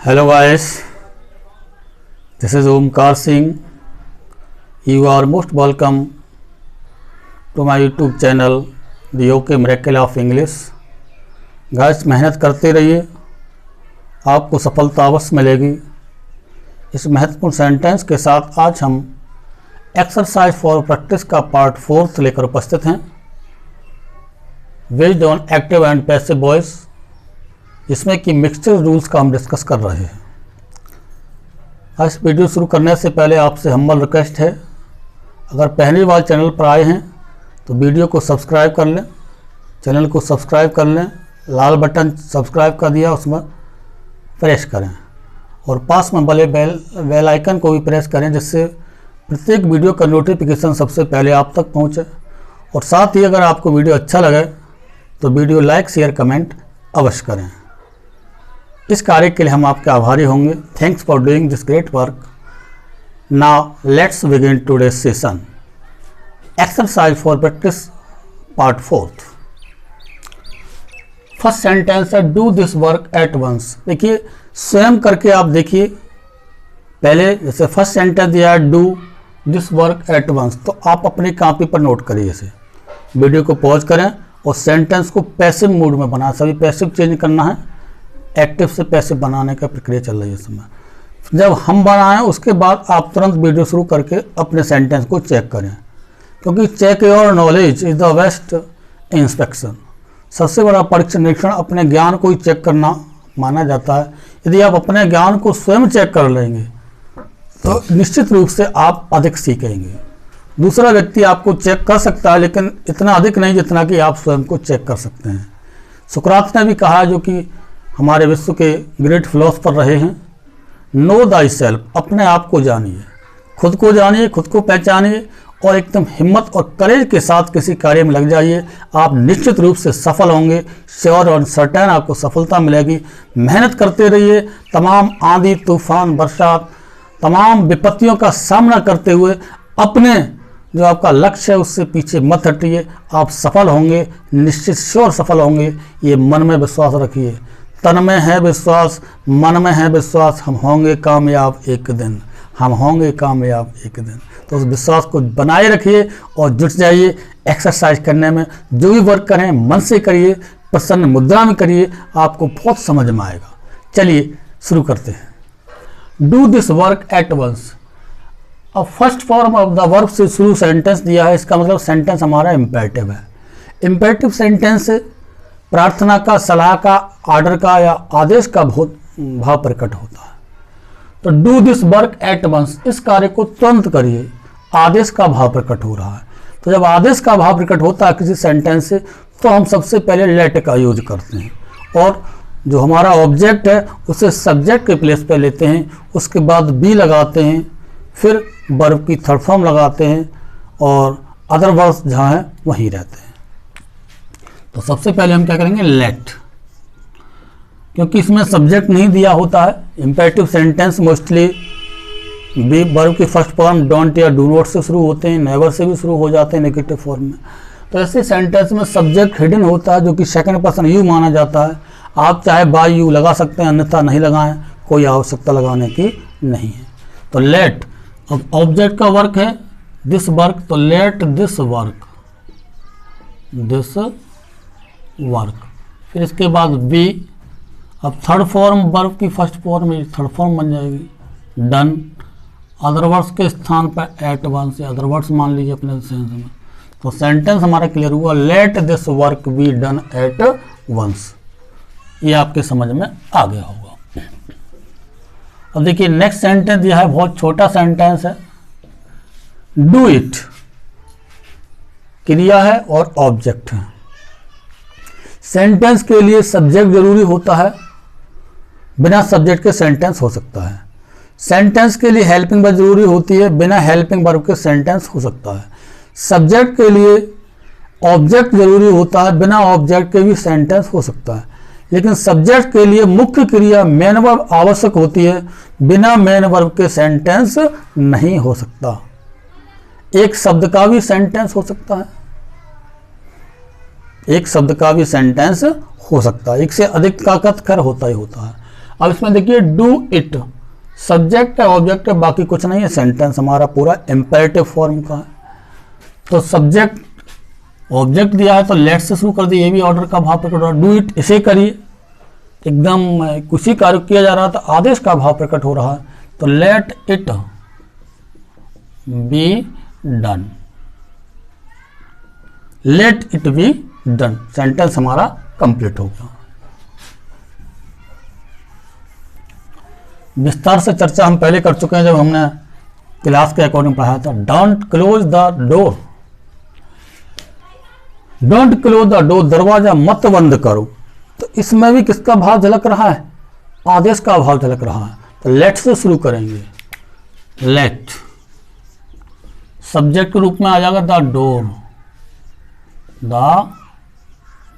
Hello guys, this is Omkar Singh. You are most welcome to my YouTube channel, The OK Miracle of English. Guys, मेहनत करते रहिए, आपको सफलता अवश्य मिलेगी। इस महत्वपूर्ण सेंटेंस के साथ आज हम एक्सरसाइज फॉर प्रैक्टिस का पार्ट 4 लेकर उपस्थित हैं, based on active and passive voice, जिसमें कि मिक्सचर रूल्स का हम डिस्कस कर रहे हैं। आज वीडियो शुरू करने से पहले आपसे हम्बल रिक्वेस्ट है, अगर पहली बार चैनल पर आए हैं तो वीडियो को सब्सक्राइब कर लें, चैनल को सब्सक्राइब कर लें, लाल बटन सब्सक्राइब कर दिया उसमें प्रेस करें और पास में बने बेल आइकन को भी प्रेस करें, जिससे प्रत्येक वीडियो का नोटिफिकेशन सबसे पहले आप तक पहुंचे। और साथ ही अगर आपको वीडियो अच्छा लगे तो वीडियो लाइक शेयर कमेंट अवश्य करें। इस कार्य के लिए हम आपके आभारी होंगे। Thanks for doing this great work. Now let's begin today's session. Exercise for practice part 4। First sentence है do this work at once. देखिए, स्वयं करके आप देखिए। पहले जैसे फर्स्ट सेंटेंस दिया है do this work at once, तो आप अपनी कॉपी पर नोट करिए। जैसे वीडियो को पॉज करें और सेंटेंस को पैसिव मूड में बनाएं। सभी पैसिव चेंज करना है, एक्टिव से पैसिव बनाने का प्रक्रिया चल रही है इस समय। जब हम बनाएं उसके बाद आप तुरंत वीडियो शुरू करके अपने सेंटेंस को चेक करें, क्योंकि check your knowledge is the best inspection. सबसे बड़ा परीक्षण निरीक्षण अपने ज्ञान को ही चेक करना माना जाता है। यदि आप अपने ज्ञान को स्वयं चेक कर लेंगे तो निश्चित रूप से आप अधिक सीखेंगे। दूसरा व्यक्ति आपको चेक कर सकता है, लेकिन इतना अधिक नहीं जितना कि आप स्वयं को चेक कर सकते हैं। सुकरात ने भी कहा, जो कि हमारे विश्व के ग्रेट फिलोसफर रहे हैं, नो दाई सेल्फ, अपने आप को जानिए, खुद को जानिए, खुद को पहचानिए और एकदम हिम्मत और करेज के साथ किसी कार्य में लग जाइए। आप निश्चित रूप से सफल होंगे, श्योर और सर्टेन आपको सफलता मिलेगी। मेहनत करते रहिए। तमाम आंधी तूफान बरसात तमाम विपत्तियों का सामना करते हुए अपने जो आपका लक्ष्य है उससे पीछे मत हटिए। आप सफल होंगे, निश्चित श्योर सफल होंगे। ये मन में विश्वास रखिए। तन में है विश्वास, मन में है विश्वास, हम होंगे कामयाब एक दिन, हम होंगे कामयाब एक दिन। तो उस विश्वास को बनाए रखिए और जुट जाइए एक्सरसाइज करने में। जो भी वर्क करें मन से करिए, प्रसन्न मुद्रा में करिए, आपको बहुत समझ में आएगा। चलिए शुरू करते हैं। Do this work at once. अब first form of the verb से शुरू सेंटेंस दिया है, इसका मतलब सेंटेंस हमारा इम्पेरेटिव है। इम्पेरेटिव सेंटेंस से प्रार्थना का, सलाह का, आर्डर का या आदेश का भाव प्रकट होता है। तो do this work at once, इस कार्य को तुरंत करिए, आदेश का भाव प्रकट हो रहा है। तो जब आदेश का भाव प्रकट होता है किसी सेंटेंस से, तो हम सबसे पहले लेट का यूज करते हैं और जो हमारा ऑब्जेक्ट है उसे सब्जेक्ट के प्लेस पे लेते हैं। उसके बाद बी लगाते हैं, फिर वर्ब की थर्ड फॉर्म लगाते हैं और अदर वर्ब्स जहाँ हैं वहीं रहते हैं। तो सबसे पहले हम क्या करेंगे, लेट, क्योंकि इसमें सब्जेक्ट नहीं दिया होता है। Imperative sentence mostly V verb की फर्स्ट फॉर्म डोंट या डू नॉट से शुरू होते हैं, नेवर से भी शुरू हो जाते हैं नेगेटिव फॉर्म में। तो ऐसे सेंटेंस में सब्जेक्ट हिडन होता है, जो कि सेकंड पर्सन यू माना जाता है। आप चाहे बाय यू लगा सकते हैं, अन्यथा नहीं लगाएं, कोई आवश्यकता लगाने की नहीं है। तो लेट, अब ऑब्जेक्ट का वर्क है दिस वर्क, तो late this work, this work. फिर इसके बाद बी, अब थर्ड फॉर्म वर्ब की फर्स्ट फॉर्म थर्ड फॉर्म बन जाएगी डन। अदर वर्ड्स के स्थान पर एट वंस या अदर वर्ड्स मान लीजिए अपने सेंस में। तो सेंटेंस हमारा क्लियर हुआ, let this work be done at once. ये आपके समझ में आ गया होगा। अब देखिए नेक्स्ट सेंटेंस दिया है, बहुत छोटा सेंटेंस है। डू इट क्रिया है और ऑब्जेक्ट है। सेंटेंस के लिए सब्जेक्ट जरूरी होता है, बिना सब्जेक्ट के सेंटेंस हो सकता है। सेंटेंस के लिए हेल्पिंग वर्ब जरूरी होती है, बिना हेल्पिंग वर्ब के सेंटेंस हो सकता है। सब्जेक्ट के लिए ऑब्जेक्ट जरूरी होता है, बिना ऑब्जेक्ट के भी सेंटेंस हो सकता है। लेकिन सब्जेक्ट के लिए मुख्य क्रिया मेन वर्ब आवश्यक होती है, बिना मेन वर्ब के सेंटेंस नहीं हो सकता। एक शब्द का भी सेंटेंस हो सकता है, एक शब्द का भी सेंटेंस हो सकता है, एक से अधिक का खैर होता ही होता है। अब इसमें देखिए डू इट, सब्जेक्ट है ऑब्जेक्ट है, बाकी कुछ नहीं है, सेंटेंस हमारा पूरा इम्पेरेटिव फॉर्म का है। तो सब्जेक्ट ऑब्जेक्ट दिया है तो लेट से शुरू कर दिए, ये भी ऑर्डर का भाव प्रकट हो रहा है। डू इट, इसे करिए, एकदम कुछ कार्य किया जा रहा था, आदेश का भाव प्रकट हो रहा है, तो let it be done, let it be done, sentence हमारा कंप्लीट हो गया। विस्तार से चर्चा हम पहले कर चुके हैं जब हमने क्लास के अकॉर्डिंग पढ़ाया था। Don't close the door, don't close the door, दरवाजा मत बंद करो। तो इसमें भी किसका भाव झलक रहा है? आदेश का भाव झलक रहा है। तो लेट से शुरू करेंगे, लेट सब्जेक्ट के रूप में आ जाएगा द डोर, द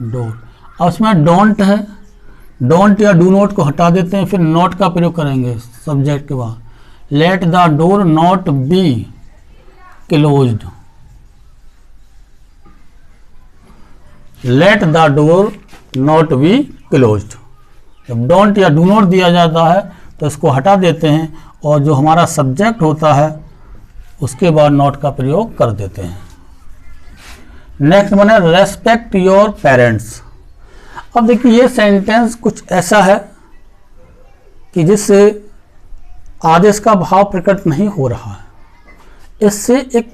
डोर। अब इसमें डोंट है, डोंट या डू नॉट को हटा देते हैं, फिर नॉट का प्रयोग करेंगे सब्जेक्ट के बाद। Let the door not be closed, let the door not be closed. जब डोंट या डू नॉट दिया जाता है तो इसको हटा देते हैं और जो हमारा सब्जेक्ट होता है उसके बाद नॉट का प्रयोग कर देते हैं। नेक्स्ट बने रेस्पेक्ट योर पेरेंट्स। अब देखिए ये सेंटेंस कुछ ऐसा है कि जिससे आदेश का भाव प्रकट नहीं हो रहा है। इससे एक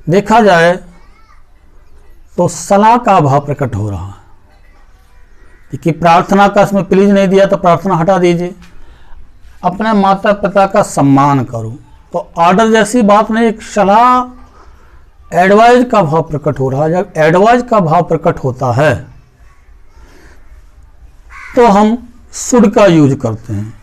देखा जाए तो सलाह का भाव प्रकट हो रहा है। देखिए प्रार्थना का इसमें प्लीज नहीं दिया तो प्रार्थना हटा दीजिए। अपने माता पिता का सम्मान करो, तो ऑर्डर जैसी बात नहीं, एक सलाह एडवाइज का भाव प्रकट हो रहा है। जब एडवाइज का भाव प्रकट होता है तो हम शुड का यूज करते हैं।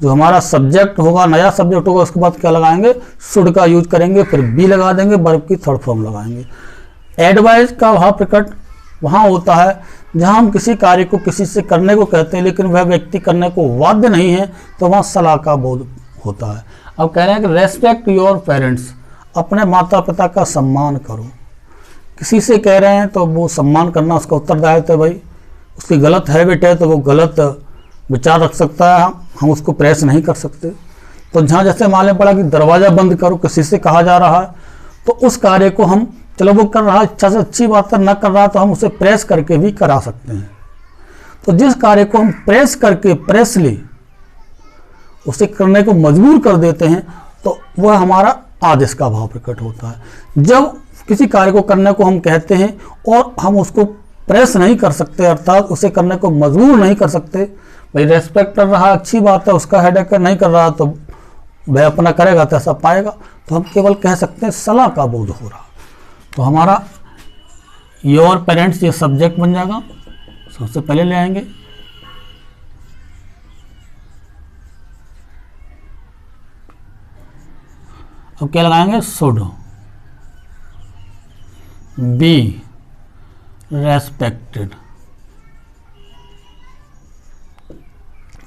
जो हमारा सब्जेक्ट होगा, नया सब्जेक्ट होगा, उसके बाद क्या लगाएंगे? शुड का यूज करेंगे, फिर बी लगा देंगे, वर्ब की थर्ड फॉर्म लगाएंगे। एडवाइज का भाव प्रकट वहाँ होता है जहाँ हम किसी कार्य को किसी से करने को कहते हैं लेकिन वह व्यक्ति करने को बाध्य नहीं है, तो वहाँ सलाह का बोध होता है। अब कह रहे हैं कि रेस्पेक्ट योर पेरेंट्स, अपने माता पिता का सम्मान करो। किसी से कह रहे हैं तो वो सम्मान करना उसका उत्तरदायित्व है। भाई उसकी गलत हैबिट है तो वो गलत विचार रख सकता है, हम उसको प्रेस नहीं कर सकते। तो जहाँ जैसे मालूम पड़ा कि दरवाज़ा बंद करो किसी से कहा जा रहा है, तो उस कार्य को हम, चलो वो कर रहा है इच्छा से अच्छी बात है, न कर रहा तो हम उसे प्रेस करके भी करा सकते हैं। तो जिस कार्य को हम प्रेस करके, प्रेसली उसे करने को मजबूर कर देते हैं, तो वह हमारा आदेश का भाव प्रकट होता है। जब किसी कार्य को करने को हम कहते हैं और हम उसको प्रेस नहीं कर सकते, अर्थात उसे करने को मजबूर नहीं कर सकते, भाई रेस्पेक्ट कर रहा है अच्छी बात है, उसका हेडेक नहीं कर रहा तो वह अपना करेगा तो ऐसा पाएगा, तो हम केवल कह सकते हैं सलाह का बोध हो रहा। तो हमारा योर पेरेंट्स ये सब्जेक्ट बन जाएगा, सबसे पहले ले आएंगे। अब क्या लगाएंगे? Should be respected,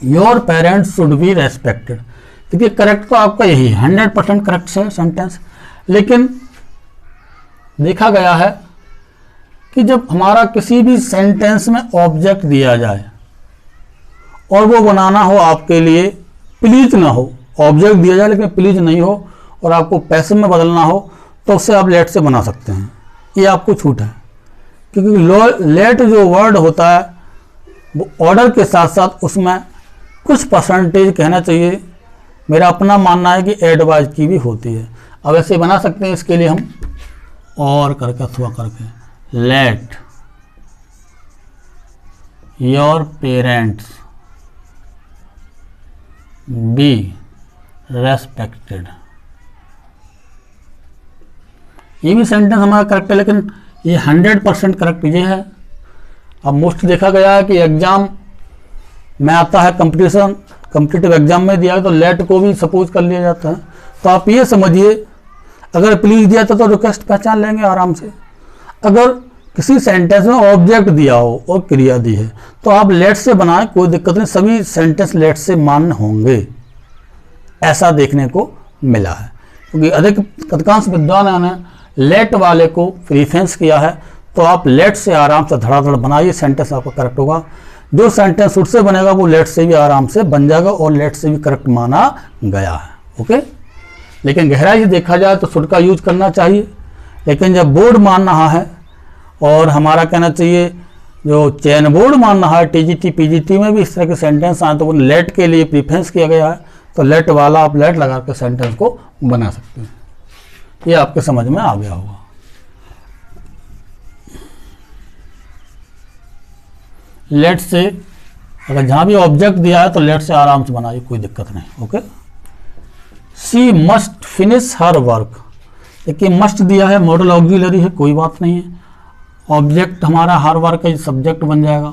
your parents should be respected. देखिए करेक्ट तो आपका यही है, 100% करेक्ट है सेंटेंस। लेकिन देखा गया है कि जब हमारा किसी भी सेंटेंस में ऑब्जेक्ट दिया जाए और वो बनाना हो आपके लिए प्लीज ना हो, ऑब्जेक्ट दिया जाए लेकिन प्लीज नहीं हो और आपको पैसिव में बदलना हो, तो उससे आप लेट से बना सकते हैं, ये आपको छूट है। क्योंकि लेट जो वर्ड होता है वो ऑर्डर के साथ साथ उसमें कुछ परसेंटेज कहना चाहिए। मेरा अपना मानना है कि एडवाइज की भी होती है। अब ऐसे बना सकते हैं, इसके लिए हम और करके अथवा करके, let your parents B respected. ये भी सेंटेंस हमारा करेक्ट है, लेकिन ये 100% करेक्ट ये है। अब मोस्ट देखा गया है कि एग्जाम में आता है, कॉम्पिटिटिव एग्जाम में दिया है तो लेट को भी सपोज कर लिया जाता है। तो आप ये समझिए, अगर प्लीज दिया था तो रिक्वेस्ट पहचान लेंगे आराम से। अगर किसी सेंटेंस में ऑब्जेक्ट दिया हो और क्रिया दी है तो आप लेट से बनाएं, कोई दिक्कत नहीं, सभी सेंटेंस लेट से मान्य होंगे, ऐसा देखने को मिला है। क्योंकि अधिकांश विद्वानों ने लेट वाले को प्रीफरेंस किया है, तो आप लेट से आराम से धड़ाधड़ बनाइए, सेंटेंस आपका करेक्ट होगा। जो सेंटेंस शुड से बनेगा वो लेट से भी आराम से बन जाएगा और लेट से भी करेक्ट माना गया है। ओके, लेकिन गहराई से देखा जाए तो शुड का यूज करना चाहिए, लेकिन जब बोर्ड मान रहा है और हमारा कहना चाहिए जो चैन बोर्ड मान रहा है, टीजीटी पीजीटी में भी इस तरह के सेंटेंस आए तो वो लेट के लिए प्रीफरेंस किया गया है, तो लेट वाला आप लेट लगा के सेंटेंस को बना सकते हैं। ये आपके समझ में आ गया होगा। लेट से अगर जहां भी ऑब्जेक्ट दिया है तो लेट से आराम से बनाइए, कोई दिक्कत नहीं। Okay, she must finish her work. देखिए मस्ट दिया है, मॉडल ऑक्सिलरी है, कोई बात नहीं है। ऑब्जेक्ट हमारा हर वर्क का सब्जेक्ट बन जाएगा।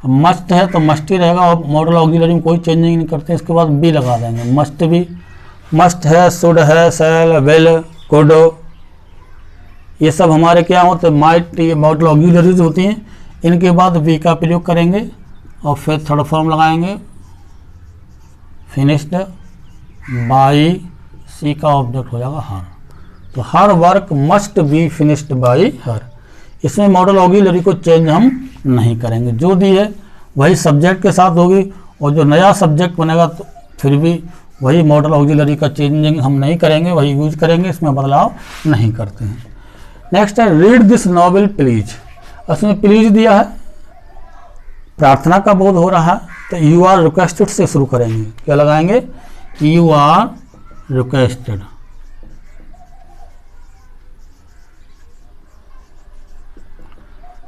मस्ट है तो मस्ट ही रहेगा, और मॉडल ऑक्सिलरी में कोई चेंजिंग नहीं करते। इसके बाद बी लगा देंगे, मस्ट भी, मस्ट है, शुड है, शैल, विल, कुड, ये सब हमारे क्या होते हैं, माइट, ये मॉडल ऑक्सिलरीज होती हैं। इनके बाद बी का प्रयोग करेंगे और फिर थर्ड फॉर्म लगाएंगे, फिनिश्ड बाई, सी का ऑब्जेक्ट हो जाएगा हर। तो her work must be finished by her. इसमें मॉडल ऑक्सिलरी को चेंज हम नहीं करेंगे, जो दी है वही सब्जेक्ट के साथ होगी, और जो नया सब्जेक्ट बनेगा तो फिर भी वही मॉडल ऑक्सिलरी का चेंजिंग हम नहीं करेंगे, वही यूज करेंगे, इसमें बदलाव नहीं करते हैं। नेक्स्ट है रीड दिस नॉवेल प्लीज। उसमें प्लीज दिया है, प्रार्थना का बोध हो रहा है, तो यू आर रिक्वेस्टेड से शुरू करेंगे। क्या लगाएंगे, यू आर रिक्वेस्टेड।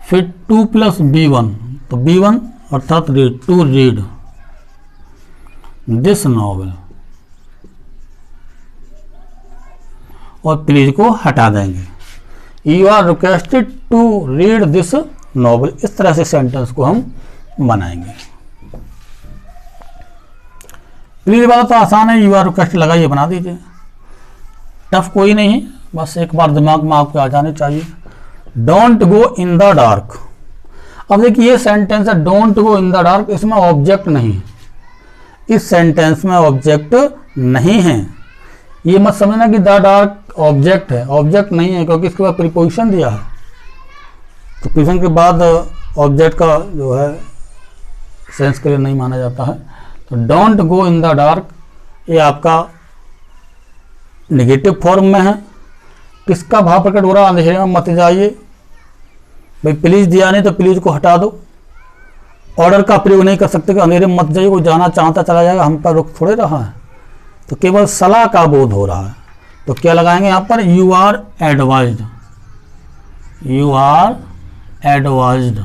फिर 2 + B1, तो B1 अर्थात read, to read this novel, और प्लीज को हटा देंगे। You are requested to read this novel. इस तरह से सेंटेंस को हम बनाएंगे। प्लीज वाला तो आसान है, यू आर रिक्वेस्टेड लगाइए, बना दीजिए, टफ कोई नहीं है, बस एक बार दिमाग में आपके आ जाने चाहिए। Don't go in the dark. अब देखिए ये सेंटेंस है don't go in the dark, इसमें ऑब्जेक्ट नहीं है, इस सेंटेंस में ऑब्जेक्ट नहीं है। ये मत समझना कि द डार्क ऑब्जेक्ट है, ऑब्जेक्ट नहीं है, क्योंकि इसके बाद प्रीपोजिशन दिया है, तो प्रीपोजिशन के बाद ऑब्जेक्ट का जो है सेंस के लिए नहीं माना जाता है। तो don't go in the dark ये आपका नेगेटिव फॉर्म में है। किसका भाव प्रकट हो रहा है, अंधेरे में मत जाइए। भाई प्लीज दिया नहीं तो प्लीज को हटा दो। ऑर्डर का प्रयोग नहीं कर सकते कि अंधेरे में मत जाइए, कोई जाना चाहता चला जाएगा, हम पर रुक थोड़े रहा है, तो केवल सलाह का बोध हो रहा है। तो क्या लगाएंगे यहाँ पर, you are advised, you are advised.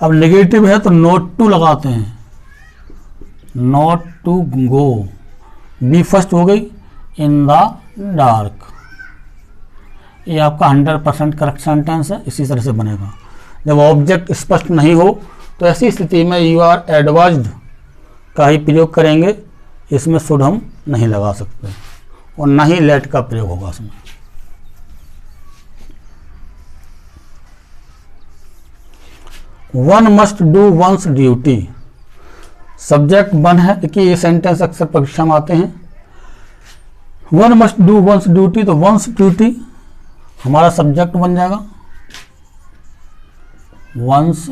अब नेगेटिव है तो नॉट टू लगाते हैं, not to go, V first हो गई, इन द डार्क। ये आपका 100% करेक्ट सेंटेंस है, इसी तरह से बनेगा। जब ऑब्जेक्ट स्पष्ट नहीं हो तो ऐसी स्थिति में यू आर एडवाइज्ड का ही प्रयोग करेंगे, इसमें शुड हम नहीं लगा सकते, और ना ही लेट का प्रयोग होगा इसमें। One must do once duty, subject one है। देखिए ये सेंटेंस अक्सर परीक्षा में आते हैं, one must do once duty, तो वंस ड्यूटी हमारा सब्जेक्ट बन जाएगा, once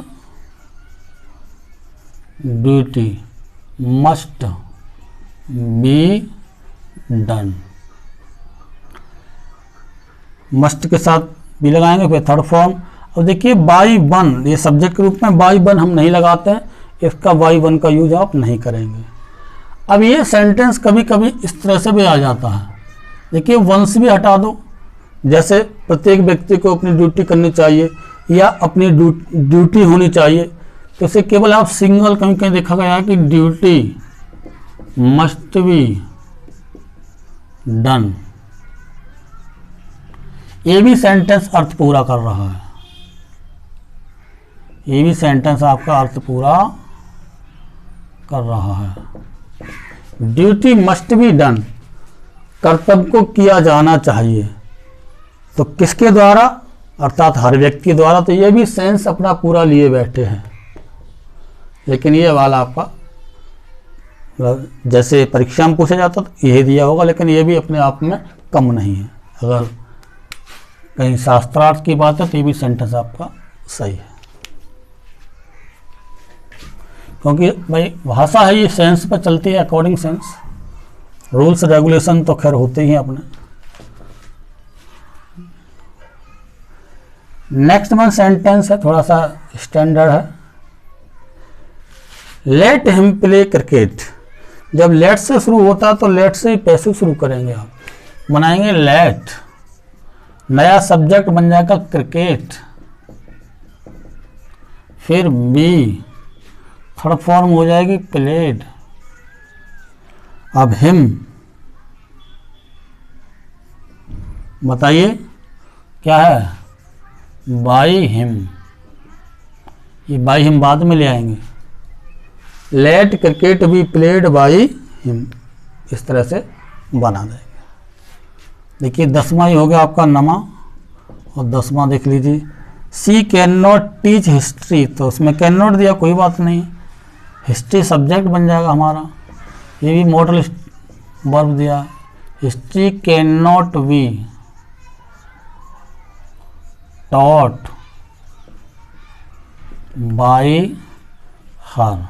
duty must be done. Must के साथ भी लगाएंगे, फिर थर्ड फॉर्म। अब देखिए बाई वन, ये सब्जेक्ट के रूप में बाई वन हम नहीं लगाते हैं, इसका बाई वन का यूज आप नहीं करेंगे। अब ये सेंटेंस कभी कभी इस तरह से भी आ जाता है, देखिए वंस भी हटा दो, जैसे प्रत्येक व्यक्ति को अपनी ड्यूटी करनी चाहिए या अपनी ड्यूटी होनी चाहिए, तो इसे केवल आप सिंगल कहीं कहीं देखा गया है कि ड्यूटी मस्ट बी डन। ये भी सेंटेंस अर्थ पूरा कर रहा है, ये भी सेंटेंस आपका अर्थ पूरा कर रहा है। ड्यूटी मस्ट बी डन, कर्तव्य को किया जाना चाहिए, तो किसके द्वारा, अर्थात हर व्यक्ति के द्वारा। तो ये भी सेंस अपना पूरा लिए बैठे हैं, लेकिन ये वाला आपका जैसे परीक्षा में पूछा जाता तो यही दिया होगा, लेकिन ये भी अपने आप में कम नहीं है। अगर कहीं शास्त्रार्थ की बात है तो ये भी सेंटेंस आपका सही है, क्योंकि भाई भाषा है ये सेंस पर चलती है, अकॉर्डिंग सेंस। रूल्स रेगुलेशन तो खैर होते ही हैं अपने। नेक्स्ट वन सेंटेंस है, थोड़ा सा स्टैंडर्ड है। Let him play cricket. जब लेट से शुरू होता है तो लेट से ही पैसिव शुरू करेंगे, आप बनाएंगे लेट, नया सब्जेक्ट बन जाएगा क्रिकेट, फिर बी, थर्ड फॉर्म हो जाएगी प्लेड। अब हिम, बताइए क्या है, बाई हिम। ये बाई हिम बाद में ले आएंगे। Let cricket be played by him, इस तरह से बना देंगे। देखिए 10वां ही हो गया आपका नमा, और 10वां देख लीजिए, सी कैन नॉट टीच हिस्ट्री। तो उसमें कैन नॉट दिया, कोई बात नहीं, हिस्ट्री सब्जेक्ट बन जाएगा हमारा। ये भी मॉडल वर्ब दिया, history can not be taught by her.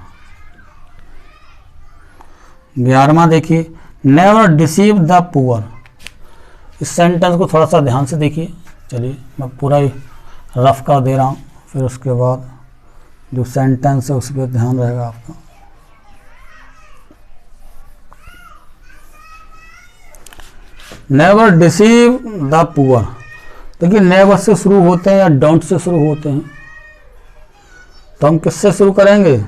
11वां देखिए, नेवर डिसीव द पुअर। इस सेंटेंस को थोड़ा सा ध्यान से देखिए। चलिए मैं पूरा ही रफ कर दे रहा हूँ, फिर उसके बाद जो सेंटेंस है उस पर ध्यान रहेगा आपका। Never deceive the poor. देखिए नेवर से शुरू होते हैं या डोंट से शुरू होते हैं, तो हम किससे शुरू करेंगे,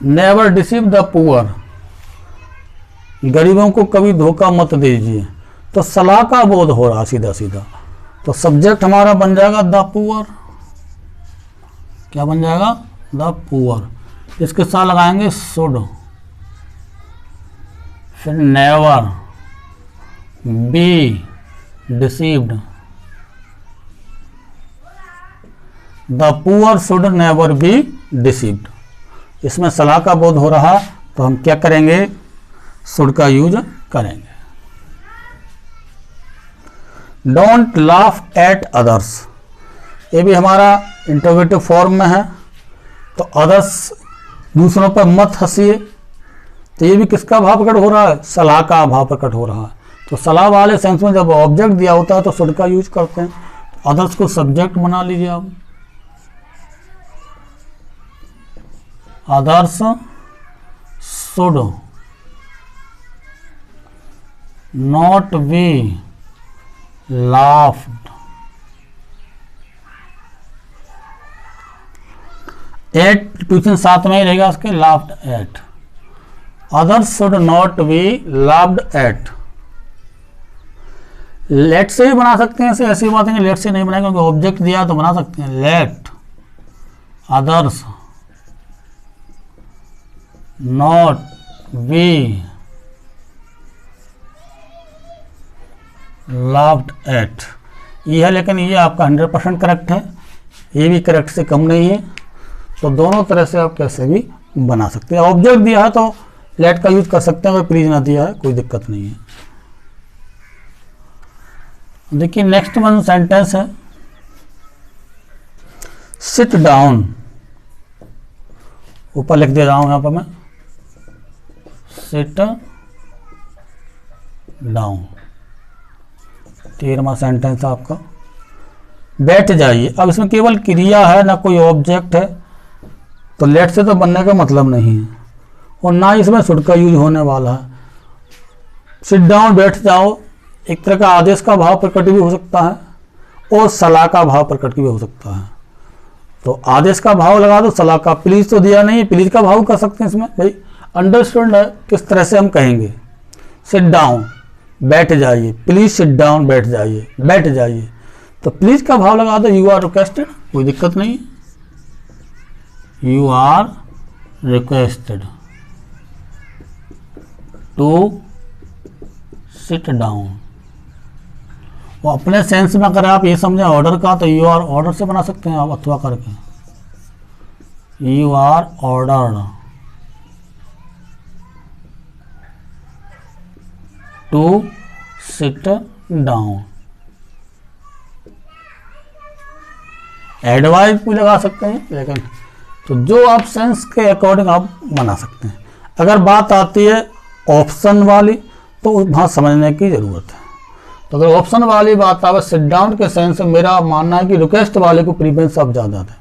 नेवर डिसीव द पुअर। गरीबों को कभी धोखा मत दीजिए, तो सलाह का बोध हो रहा सीधा सीधा, तो सब्जेक्ट हमारा बन जाएगा द पुअर। क्या बन जाएगा, द पुअर। इसके साथ लगाएंगे शुड, फिर never be deceived. The poor should never be deceived. इसमें सलाह का बोध हो रहा, तो हम क्या करेंगे, शुड का यूज करेंगे। Don't laugh at others. ये भी हमारा इंटरोगेटिव फॉर्म में है, तो अदर्स दूसरों पर मत हंसिए, तो ये भी किसका भाव प्रकट हो रहा है, सलाह का भाव प्रकट हो रहा है। तो सलाह वाले सेंस में जब ऑब्जेक्ट दिया होता है तो शुड का यूज करते हैं। तो अदर्स को सब्जेक्ट बना लीजिए आप, others should not be laughed at. Tuition साथ में ही रहेगा उसके, laughed at. Others should not be laughed at. Let से ही बना सकते हैं, ऐसी बात है कि लेट से नहीं बनाएंगे, क्योंकि ऑब्जेक्ट दिया तो बना सकते हैं। Let others not be laughed eight, ये है, लेकिन ये आपका 100% करेक्ट है, ये भी करेक्ट से कम नहीं है। तो दोनों तरह से आप कैसे भी बना सकते हैं। ऑब्जेक्ट दिया है तो लेट का यूज कर सकते हैं, अगर प्लीज ना दिया है कोई दिक्कत नहीं है। देखिए नेक्स्ट वन सेंटेंस है, सिट डाउन। ऊपर लिख दे रहा हूं यहां पर मैं, सिट डाउन। 13वां सेंटेंस आपका, बैठ जाइए। अब इसमें केवल क्रिया है, ना कोई ऑब्जेक्ट है, तो लेट से तो बनने का मतलब नहीं है, और ना इसमें शुड का यूज होने वाला है। सिट डाउन, बैठ जाओ, एक तरह का आदेश का भाव प्रकट भी हो सकता है और सलाह का भाव प्रकट भी हो सकता है। तो आदेश का भाव लगा दो, सलाह का। प्लीज तो दिया नहीं, प्लीज का भाव कर सकते हैं इसमें। भाई अंडरस्टूड है किस तरह से हम कहेंगे, सिट डाउन बैठ जाइए, प्लीज सिट डाउन बैठ जाइए, बैठ जाइए। तो प्लीज का भाव लगा दो, यू आर रिक्वेस्टेड, कोई दिक्कत नहीं, you are requested to sit down. वो अपने सेंस में अगर आप ये समझें ऑर्डर का, तो यू आर ऑर्डर से बना सकते हैं आप, अथवा करके, you are ordered to sit down. Advice भी लगा सकते हैं, लेकिन तो जो आप सेंस के अकॉर्डिंग आप बना सकते हैं। अगर बात आती है ऑप्शन वाली तो वहाँ समझने की ज़रूरत है। तो अगर ऑप्शन वाली बात आवे सिट डाउन के सेंस में, मेरा मानना है कि रिक्वेस्ट वाले को प्रीफरेंस अब ज़्यादा है,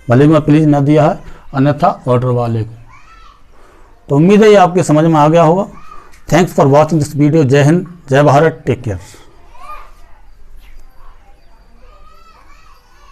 भले मैं प्लीज़ न दिया है, अन्यथा ऑर्डर वाले को। तो उम्मीद है ये आपके समझ में आ गया होगा। Thanks for watching this video. जय हिंद, जय भारत, टेक केयर।